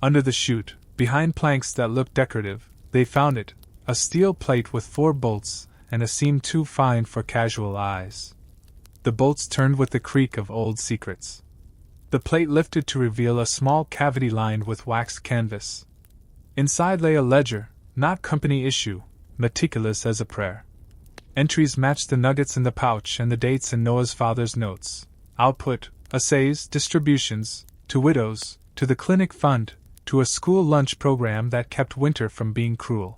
Under the chute, behind planks that looked decorative, they found it, a steel plate with 4 bolts and a seam too fine for casual eyes. The bolts turned with the creak of old secrets. The plate lifted to reveal a small cavity lined with waxed canvas. Inside lay a ledger, not company issue, meticulous as a prayer. Entries matched the nuggets in the pouch and the dates in Noah's father's notes. Output, essays, distributions, to widows, to the clinic fund, to a school lunch program that kept winter from being cruel.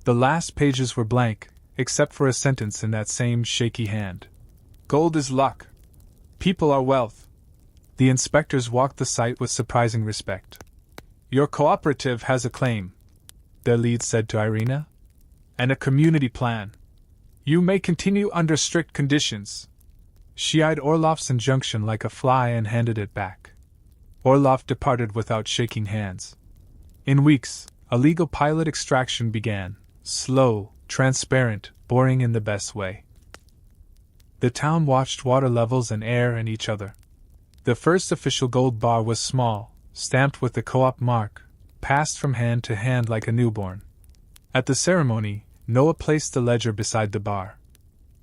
The last pages were blank, except for a sentence in that same shaky hand. Gold is luck. People are wealth. The inspectors walked the site with surprising respect. Your cooperative has a claim, their lead said to Irina, and a community plan. You may continue under strict conditions. She eyed Orlov's injunction like a fly and handed it back. Orlov departed without shaking hands. In weeks, a legal pilot extraction began, slow, transparent, boring in the best way. The town watched water levels and air and each other. The first official gold bar was small, stamped with the co-op mark, passed from hand to hand like a newborn. At the ceremony, Noah placed the ledger beside the bar.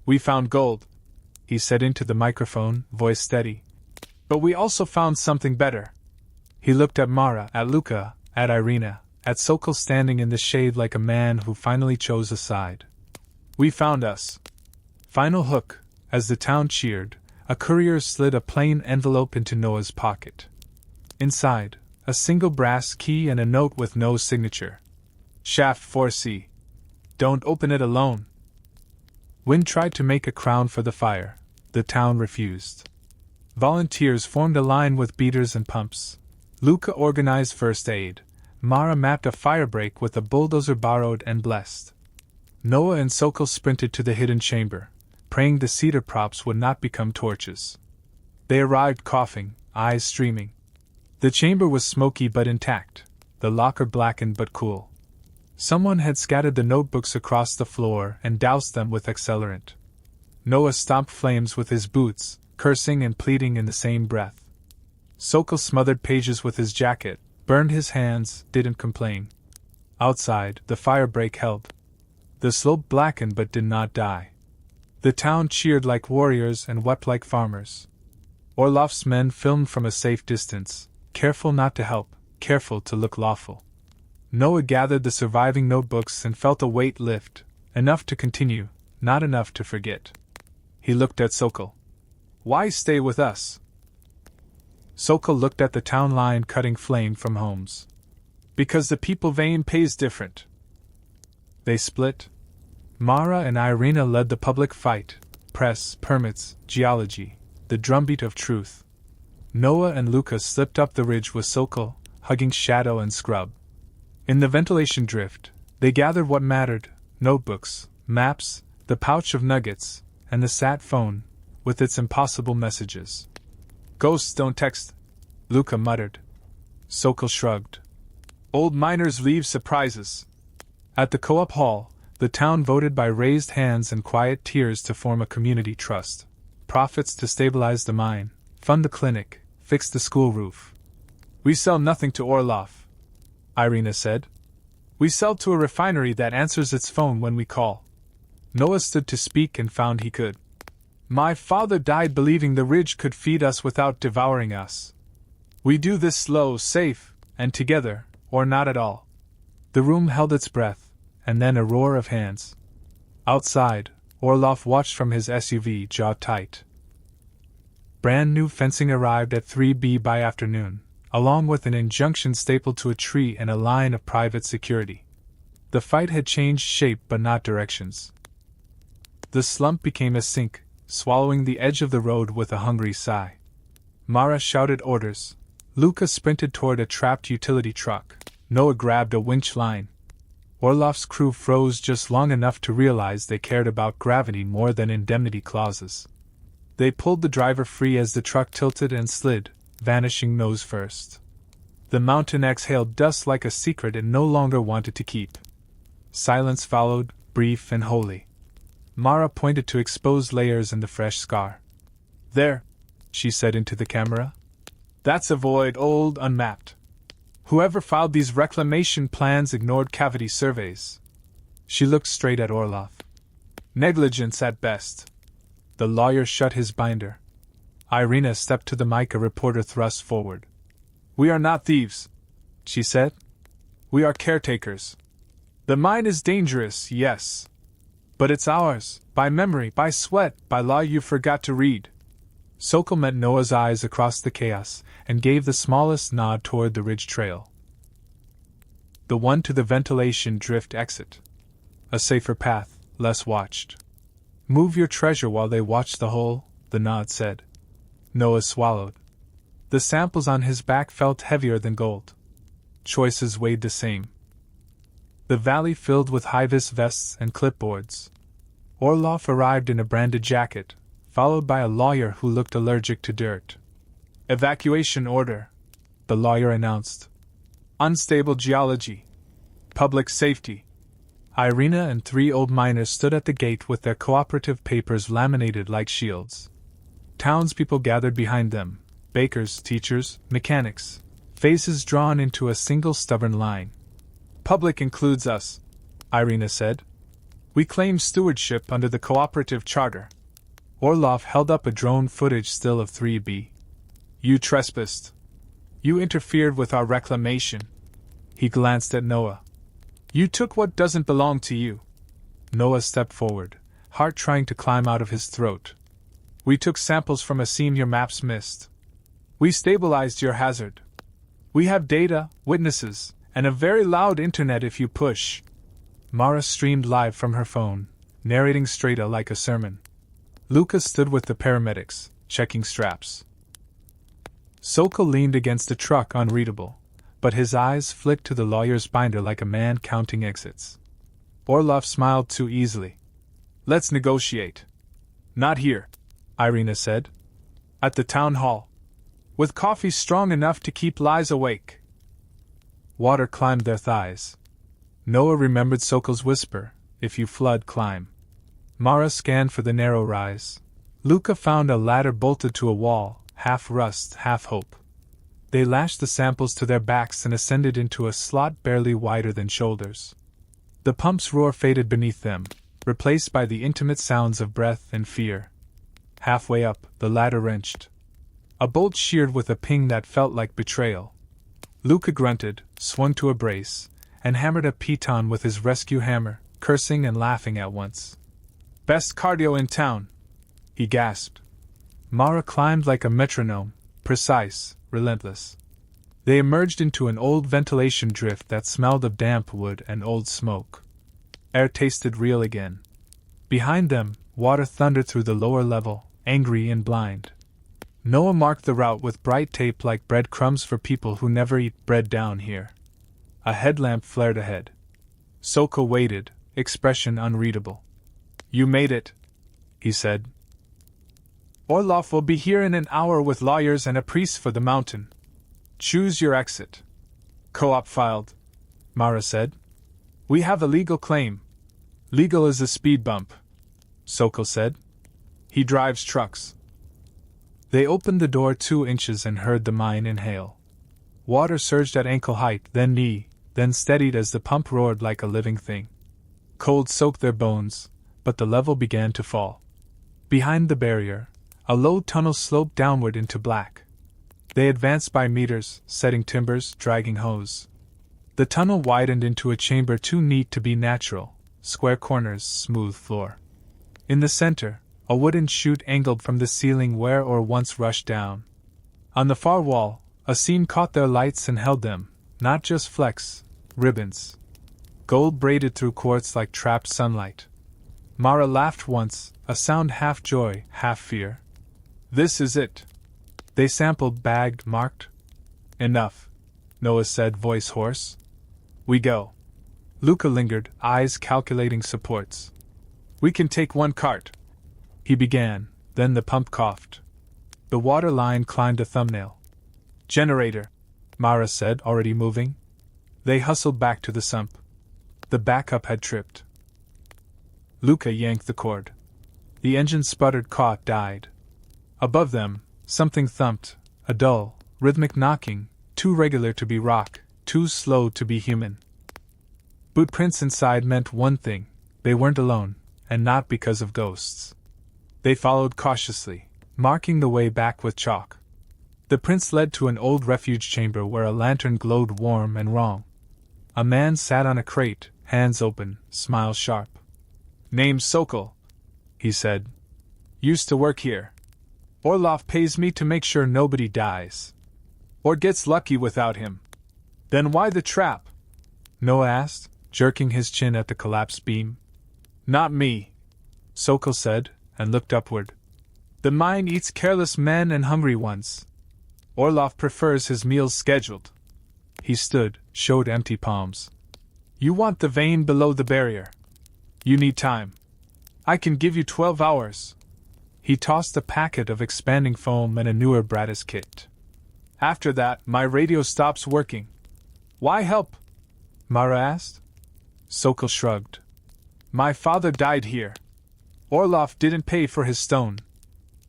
We found gold, he said into the microphone, voice steady. But we also found something better. He looked at Mara, at Luka, at Irina, at Sokol standing in the shade like a man who finally chose a side. We found us. Final hook, as the town cheered, a courier slid a plain envelope into Noah's pocket. Inside, a single brass key and a note with no signature. Shaft 4C. Don't open it alone. Wynne tried to make a crown for the fire. The town refused. Volunteers formed a line with beaters and pumps. Luka organized first aid. Mara mapped a firebreak with a bulldozer borrowed and blessed. Noah and Sokol sprinted to the hidden chamber, praying the cedar props would not become torches. They arrived coughing, eyes streaming. The chamber was smoky but intact, the locker blackened but cool. Someone had scattered the notebooks across the floor and doused them with accelerant. Noah stomped flames with his boots, cursing and pleading in the same breath. Sokol smothered pages with his jacket, burned his hands, didn't complain. Outside, the firebreak held. The slope blackened but did not die. The town cheered like warriors and wept like farmers. Orlov's men filmed from a safe distance, careful not to help, careful to look lawful. Noah gathered the surviving notebooks and felt a weight lift, enough to continue, not enough to forget. He looked at Sokol. Why stay with us? Sokol looked at the town line cutting flame from homes. Because the people vein pays different. They split. Mara and Irina led the public fight, press, permits, geology, the drumbeat of truth. Noah and Luka slipped up the ridge with Sokol, hugging shadow and scrub. In the ventilation drift, they gathered what mattered, notebooks, maps, the pouch of nuggets, and the sat phone, with its impossible messages. Ghosts don't text, Luka muttered. Sokol shrugged. Old miners leave surprises. At the co-op hall, the town voted by raised hands and quiet tears to form a community trust. Profits to stabilize the mine, fund the clinic, fix the school roof. We sell nothing to Orlov, Irina said. We sell to a refinery that answers its phone when we call. Noah stood to speak and found he could. My father died believing the ridge could feed us without devouring us. We do this slow, safe, and together, or not at all. The room held its breath, and then a roar of hands. Outside, Orlov watched from his SUV, jaw tight. Brand new fencing arrived at 3B by afternoon, along with an injunction stapled to a tree and a line of private security. The fight had changed shape but not directions. The slump became a sink, swallowing the edge of the road with a hungry sigh. Mara shouted orders. Luka sprinted toward a trapped utility truck. Noah grabbed a winch line. Orlov's crew froze just long enough to realize they cared about gravity more than indemnity clauses. They pulled the driver free as the truck tilted and slid, vanishing nose first. The mountain exhaled dust like a secret it no longer wanted to keep. Silence followed, brief and holy. Mara pointed to exposed layers in the fresh scar. There, she said into the camera. That's a void old unmapped. Whoever filed these reclamation plans ignored cavity surveys. She looked straight at Orloff. Negligence at best. The lawyer shut his binder. Irina stepped to the mic, a reporter thrust forward. We are not thieves, she said. We are caretakers. The mine is dangerous, yes. But it's ours, by memory, by sweat, by law you forgot to read. Sokol met Noah's eyes across the chaos and gave the smallest nod toward the ridge trail. The one to the ventilation drift exit. A safer path, less watched. Move your treasure while they watch the hole, the nod said. Noah swallowed. The samples on his back felt heavier than gold. Choices weighed the same. The valley filled with high-vis vests and clipboards. Orloff arrived in a branded jacket, followed by a lawyer who looked allergic to dirt. Evacuation order, the lawyer announced. Unstable geology. Public safety. Irina and 3 old miners stood at the gate with their cooperative papers laminated like shields. Townspeople gathered behind them, bakers, teachers, mechanics, faces drawn into a single stubborn line. Public includes us, Irina said. We claim stewardship under the cooperative charter. Orloff held up a drone footage still of 3B. You trespassed. You interfered with our reclamation. He glanced at Noah. You took what doesn't belong to you. Noah stepped forward, heart trying to climb out of his throat. We took samples from a seam your maps missed. We stabilized your hazard. We have data, witnesses, and a very loud internet if you push. Mara streamed live from her phone, narrating straight like a sermon. Luka stood with the paramedics, checking straps. Sokol leaned against a truck, unreadable, but his eyes flicked to the lawyer's binder like a man counting exits. Orloff smiled too easily. Let's negotiate. Not here, Irina said. At the town hall. With coffee strong enough to keep Lysa awake. Water climbed their thighs. Noah remembered Sokol's whisper, if you flood, climb. Mara scanned for the narrow rise. Luka found a ladder bolted to a wall, half rust, half hope. They lashed the samples to their backs and ascended into a slot barely wider than shoulders. The pump's roar faded beneath them, replaced by the intimate sounds of breath and fear. Halfway up, the ladder wrenched. A bolt sheared with a ping that felt like betrayal. Luka grunted, swung to a brace, and hammered a piton with his rescue hammer, cursing and laughing at once. Best cardio in town, he gasped. Mara climbed like a metronome, precise, relentless. They emerged into an old ventilation drift that smelled of damp wood and old smoke. Air tasted real again. Behind them, water thundered through the lower level, angry and blind. Noah marked the route with bright tape like breadcrumbs for people who never eat bread down here. A headlamp flared ahead. Sokol waited, expression unreadable. You made it, he said. Orloff will be here in an hour with lawyers and a priest for the mountain. Choose your exit. Co-op filed, Mara said. We have a legal claim. Legal as a speed bump, Sokol said. He drives trucks. They opened the door 2 inches and heard the mine inhale. Water surged at ankle height, then knee, then steadied as the pump roared like a living thing. Cold soaked their bones, but the level began to fall. Behind the barrier, a low tunnel sloped downward into black. They advanced by meters, setting timbers, dragging hose. The tunnel widened into a chamber too neat to be natural, square corners, smooth floor. In the center, a wooden chute angled from the ceiling where ore once rushed down. On the far wall, a seam caught their lights and held them, not just flecks, ribbons. Gold braided through quartz like trapped sunlight. Mara laughed once, a sound half joy, half fear. This is it. They sampled, bagged, marked. Enough, Noah said, voice hoarse. We go. Luka lingered, eyes calculating supports. We can take 1 cart. He began, then the pump coughed. The water line climbed a thumbnail. Generator, Mara said, already moving. They hustled back to the sump. The backup had tripped. Luka yanked the cord. The engine sputtered, caught, died. Above them, something thumped, a dull, rhythmic knocking, too regular to be rock, too slow to be human. Footprints inside meant one thing: they weren't alone, and not because of ghosts. They followed cautiously, marking the way back with chalk. The prints led to an old refuge chamber where a lantern glowed warm and wrong. A man sat on a crate, hands open, smile sharp. "Name's Sokol," he said. "Used to work here. Orlov pays me to make sure nobody dies. Or gets lucky without him." "Then why the trap?" Noah asked, jerking his chin at the collapsed beam. "Not me," Sokol said, and looked upward. "The mine eats careless men and hungry ones. Orlov prefers his meals scheduled." He stood, showed empty palms. "You want the vein below the barrier. You need time. I can give you 12 hours. He tossed a packet of expanding foam and a newer Brattis kit. "After that, my radio stops working." "Why help?" Mara asked. Sokol shrugged. "My father died here. Orlov didn't pay for his stone."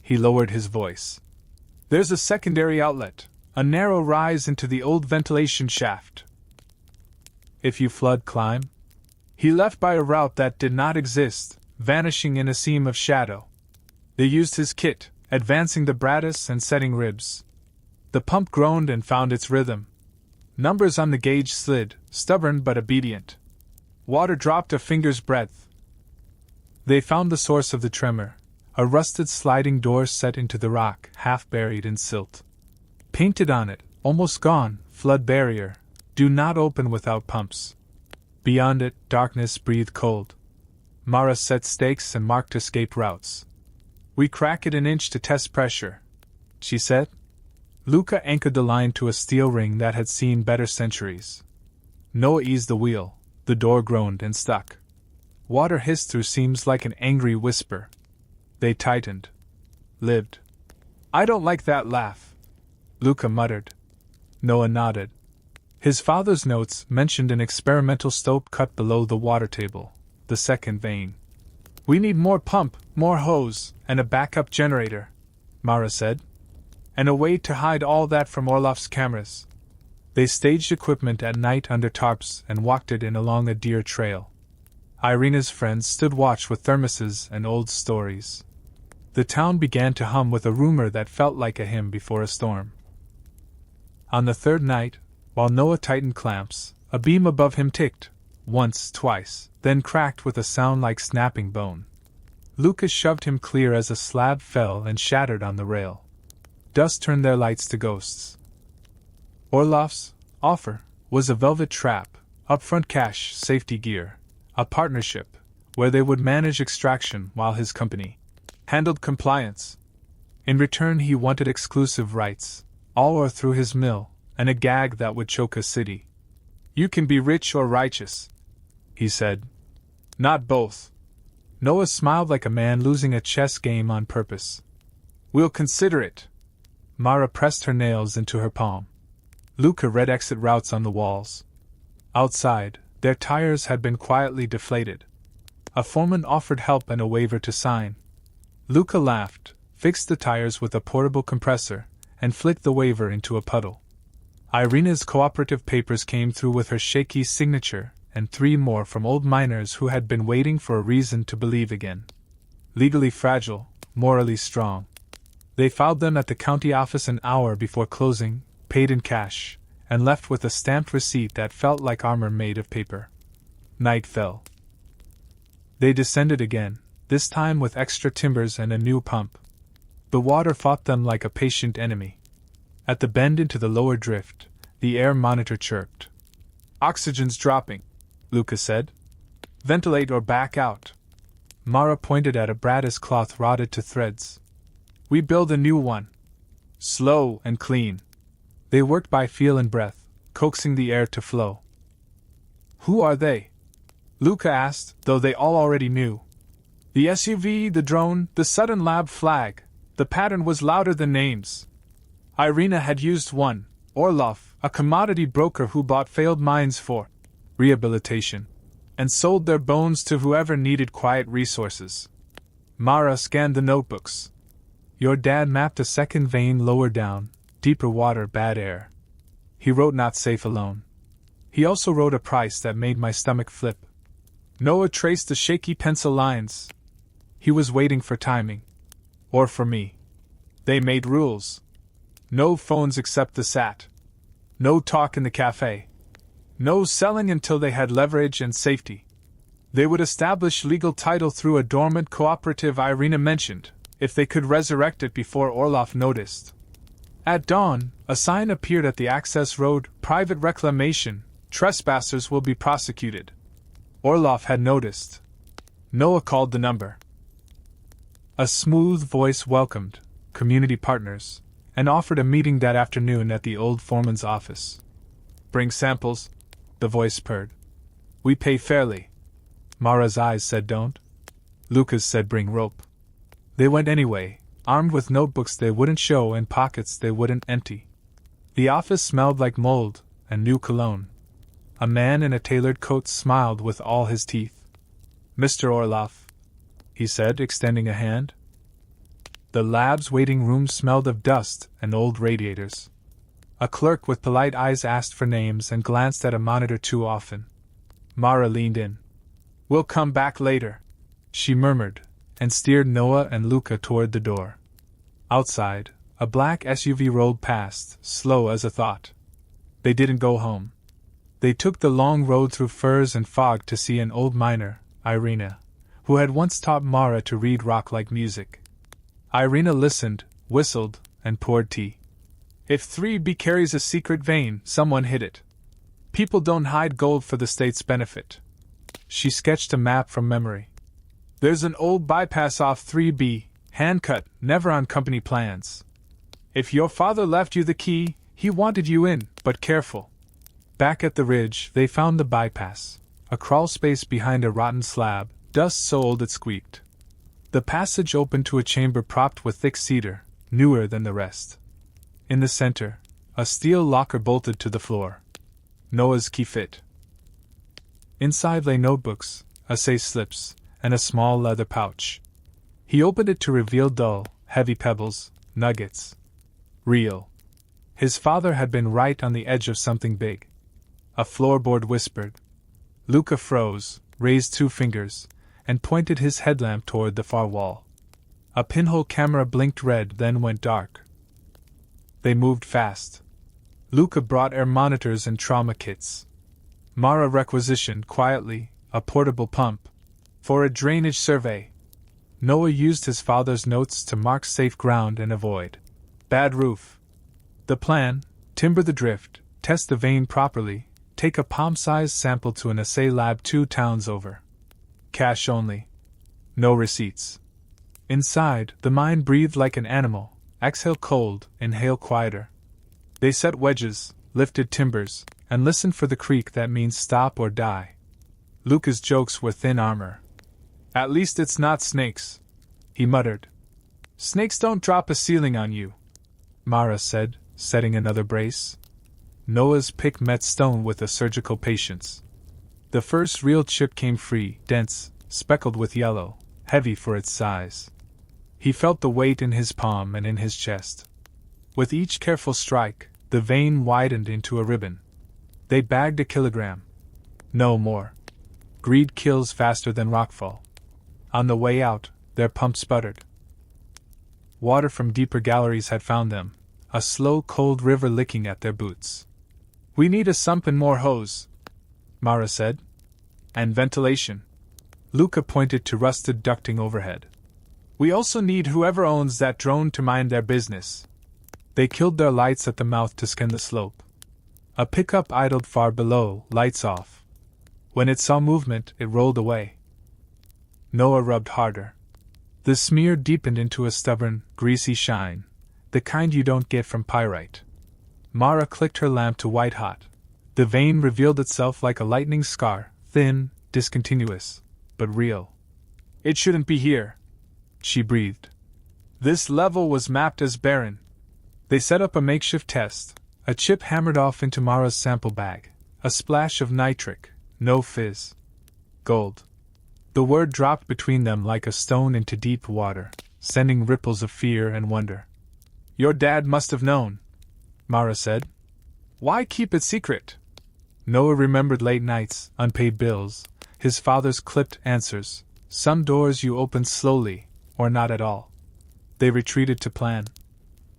He lowered his voice. "There's a secondary outlet, a narrow rise into the old ventilation shaft. If you flood, climb." He left by a route that did not exist, vanishing in a seam of shadow. They used his kit, advancing the Brattis and setting ribs. The pump groaned and found its rhythm. Numbers on the gauge slid, stubborn but obedient. Water dropped a finger's breadth. They found the source of the tremor, a rusted sliding door set into the rock, half buried in silt. Painted on it, almost gone, "Flood barrier. Do not open without pumps." Beyond it, darkness breathed cold. Mara set stakes and marked escape routes. "We crack it an inch to test pressure," she said. Luka anchored the line to a steel ring that had seen better centuries. Noah eased the wheel. The door groaned and stuck. Water hissed through seams like an angry whisper. They tightened. "Lived." "I don't like that laugh," Luka muttered. Noah nodded. His father's notes mentioned an experimental stope cut below the water table, the second vein. "We need more pump, more hose, and a backup generator," Mara said. "And a way to hide all that from Orlov's cameras." They staged equipment at night under tarps and walked it in along a deer trail. Irina's friends stood watch with thermoses and old stories. The town began to hum with a rumor that felt like a hymn before a storm. On the third night, while Noah tightened clamps, a beam above him ticked, once, twice, then cracked with a sound like snapping bone. Lucas shoved him clear as a slab fell and shattered on the rail. Dust turned their lights to ghosts. Orlov's offer was a velvet trap, upfront cash, safety gear, a partnership, where they would manage extraction while his company handled compliance. In return he wanted exclusive rights, all or through his mill, and a gag that would choke a city. "You can be rich or righteous," he said. "Not both." Noah smiled like a man losing a chess game on purpose. "We'll consider it." Mara pressed her nails into her palm. Luka read exit routes on the walls. Outside, their tires had been quietly deflated. A foreman offered help and a waiver to sign. Luka laughed, fixed the tires with a portable compressor, and flicked the waiver into a puddle. Irina's cooperative papers came through with her shaky signature, and 3 more from old miners who had been waiting for a reason to believe again. Legally fragile, morally strong. They filed them at the county office an hour before closing, paid in cash, and left with a stamped receipt that felt like armor made of paper. Night fell. They descended again, this time with extra timbers and a new pump. The water fought them like a patient enemy. At the bend into the lower drift, the air monitor chirped. "Oxygen's dropping," Luka said. "Ventilate or back out." Mara pointed at a Brattis cloth rotted to threads. "We build a new one. Slow and clean." They worked by feel and breath, coaxing the air to flow. "Who are they?" Luka asked, though they all already knew. "The SUV, the drone, the sudden lab flag. The pattern was louder than names. Irina had used one, Orlov, a commodity broker who bought failed mines for rehabilitation, and sold their bones to whoever needed quiet resources." Mara scanned the notebooks. "Your dad mapped a second vein lower down, deeper water, bad air. He wrote not safe alone. He also wrote a price that made my stomach flip. Noah traced the shaky pencil lines. He was waiting for timing. Or for me. They made rules. No phones except the SAT. No talk in the cafe. No selling until they had leverage and safety. They would establish legal title through a dormant cooperative Irina mentioned, if they could resurrect it before Orloff noticed. At dawn, a sign appeared at the access road, private reclamation, trespassers will be prosecuted. Orloff had noticed. Noah called the number. A smooth voice welcomed community partners and offered a meeting that afternoon at the old foreman's office. Bring samples, the voice purred. We pay fairly. Mara's eyes said don't. Luka's said bring rope. They went anyway, armed with notebooks they wouldn't show and pockets they wouldn't empty. The office smelled like mold and new cologne. A man in a tailored coat smiled with all his teeth. Mr. Orloff, he said, extending a hand. The lab's waiting room smelled of dust and old radiators. A clerk with polite eyes asked for names and glanced at a monitor too often. Mara leaned in. We'll come back later, she murmured, and steered Noah and Luka toward the door. Outside, a black SUV rolled past, slow as a thought. They didn't go home. They took the long road through firs and fog to see an old miner, Irina, who had once taught Mara to read rock-like music. Irina listened, whistled, and poured tea. If 3B carries a secret vein, someone hid it. People don't hide gold for the state's benefit. She sketched a map from memory. There's an old bypass off 3B, hand-cut, never on company plans. If your father left you the key, he wanted you in, but careful. Back at the ridge, they found the bypass, a crawl space behind a rotten slab, dust so old it squeaked. The passage opened to a chamber propped with thick cedar, newer than the rest. In the center, a steel locker bolted to the floor. Noah's key fit. Inside lay notebooks, assay slips, and a small leather pouch. He opened it to reveal dull, heavy pebbles, nuggets. Real. His father had been right on the edge of something big. A floorboard whispered. Luka froze, raised 2 fingers, and pointed his headlamp toward the far wall. A pinhole camera blinked red, then went dark. They moved fast. Luka brought air monitors and trauma kits. Mara requisitioned quietly a portable pump for a drainage survey. Noah used his father's notes to mark safe ground and avoid bad roof. The plan: timber the drift, test the vein properly, take a palm-sized sample to an assay lab 2 towns over. Cash only. No receipts. Inside, the mine breathed like an animal. Exhale cold, inhale quieter. They set wedges, lifted timbers, and listened for the creak that means stop or die. Luka's jokes were thin armor. At least it's not snakes, he muttered. Snakes don't drop a ceiling on you, Mara said, setting another brace. Noah's pick met stone with a surgical patience. The first real chip came free, dense, speckled with yellow, heavy for its size. He felt the weight in his palm and in his chest. With each careful strike, the vein widened into a ribbon. They bagged a kilogram. No more. Greed kills faster than rockfall. On the way out, their pump sputtered. Water from deeper galleries had found them, a slow cold river licking at their boots. We need a sump and more hose, Mara said. And ventilation. Luka pointed to rusted ducting overhead. We also need whoever owns that drone to mind their business. They killed their lights at the mouth to scan the slope. A pickup idled far below, lights off. When it saw movement, it rolled away. Noah rubbed harder. The smear deepened into a stubborn, greasy shine, the kind you don't get from pyrite. Mara clicked her lamp to white hot. The vein revealed itself like a lightning scar, thin, discontinuous, but real. It shouldn't be here, she breathed. This level was mapped as barren. They set up a makeshift test. A chip hammered off into Mara's sample bag. A splash of nitric, no fizz. Gold. The word dropped between them like a stone into deep water, sending ripples of fear and wonder. Your dad must have known, Mara said. Why keep it secret? Noah remembered late nights, unpaid bills, his father's clipped answers. Some doors you opened slowly, or not at all. They retreated to plan.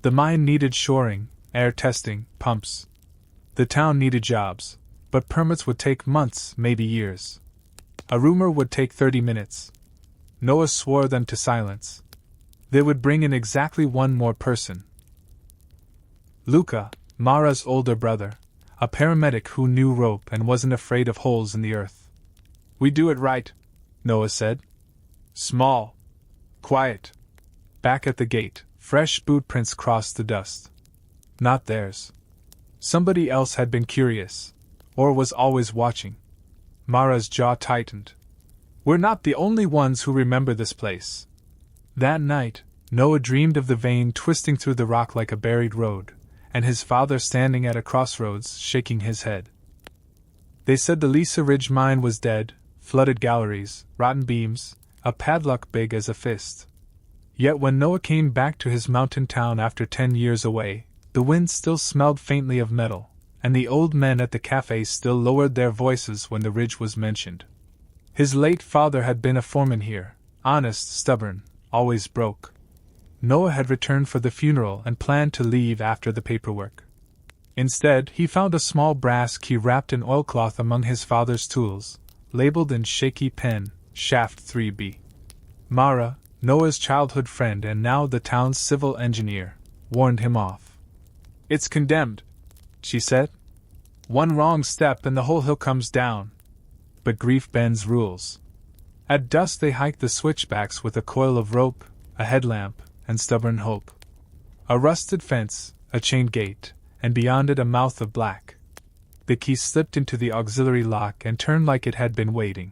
The mine needed shoring, air testing, pumps. The town needed jobs, but permits would take months, maybe years. A rumor would take 30 minutes. Noah swore them to silence. They would bring in exactly one more person. Luka, Mara's older brother, a paramedic who knew rope and wasn't afraid of holes in the earth. We do it right, Noah said. Small. Quiet. Back at the gate, fresh boot prints crossed the dust. Not theirs. Somebody else had been curious, or was always watching. Mara's jaw tightened. We're not the only ones who remember this place. That night, Noah dreamed of the vein twisting through the rock like a buried road, and his father standing at a crossroads, shaking his head. They said the Lysa Ridge mine was dead, flooded galleries, rotten beams, a padlock big as a fist. Yet when Noah came back to his mountain town after 10 years away, the wind still smelled faintly of metal, and the old men at the cafe still lowered their voices when the ridge was mentioned. His late father had been a foreman here, honest, stubborn, always broke. Noah had returned for the funeral and planned to leave after the paperwork. Instead, he found a small brass key wrapped in oilcloth among his father's tools, labeled in shaky pen, Shaft 3B. Mara, Noah's childhood friend and now the town's civil engineer, warned him off. It's condemned, she said. One wrong step and the whole hill comes down. But grief bends rules. At dusk they hiked the switchbacks with a coil of rope, a headlamp, and stubborn hope. A rusted fence, a chained gate, and beyond it a mouth of black. The key slipped into the auxiliary lock and turned like it had been waiting.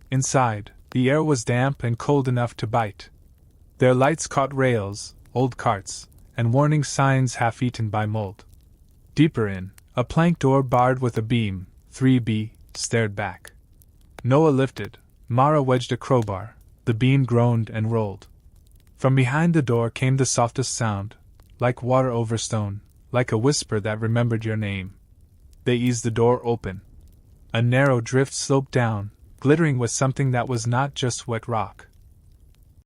Inside, the air was damp and cold enough to bite. Their lights caught rails, old carts, and warning signs half-eaten by mold. Deeper in, a plank door barred with a beam, 3B, stared back. Noah lifted, Mara wedged a crowbar, the beam groaned and rolled. From behind the door came the softest sound, like water over stone, like a whisper that remembered your name. They eased the door open. A narrow drift sloped down, glittering with something that was not just wet rock.